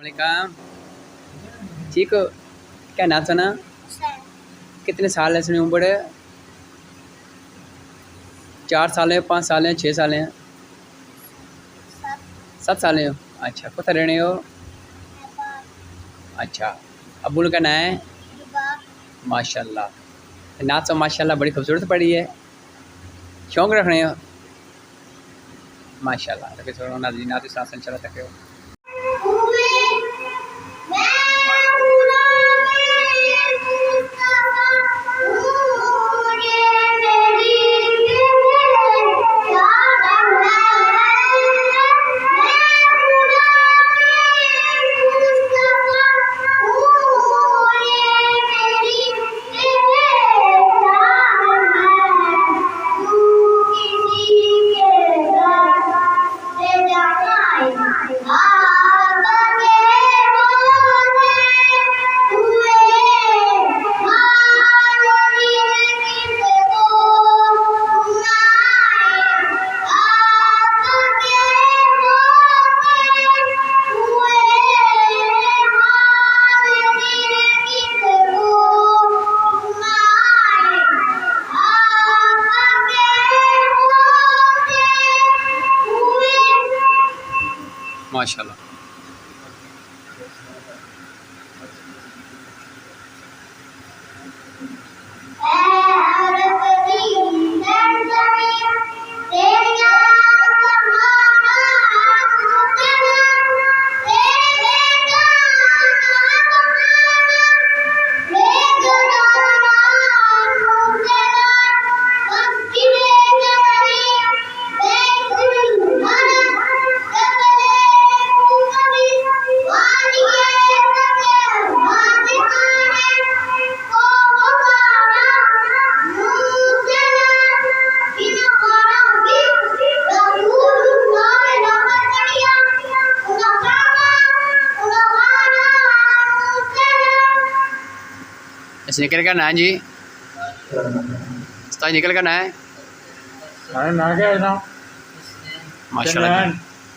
वालेकुम, ठीक हो? क्या नाम सुना? कितने साल है इसमें उम्र? 4 साल है, 5 साल है, 6 साल हैं? 7 साल हो। अच्छा, कुछ रहने हो? अच्छा, अब्बू का नाम है? माशाल्लाह, नाच तो माशाल्लाह बड़ी खूबसूरत पड़ी है। शौक रखने हो? माशाल्लाह, तभी थोड़ा नाच शासन चला सके हो। माशाल्लाह, इस निकल का ना जी, निकल का ना है माशाल्लाह,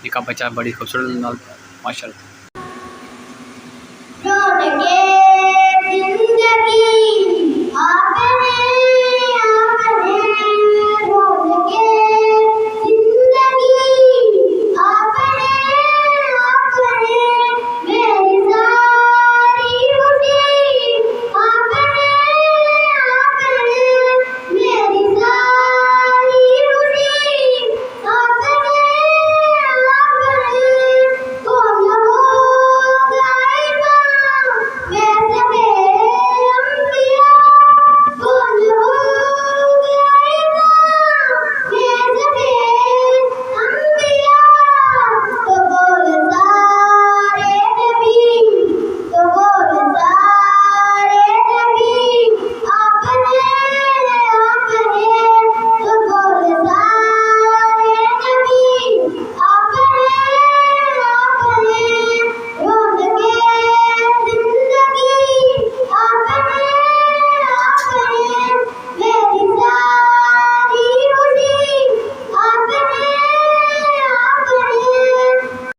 निका बच्चा बड़ी खूबसूरत माशाल्लाह।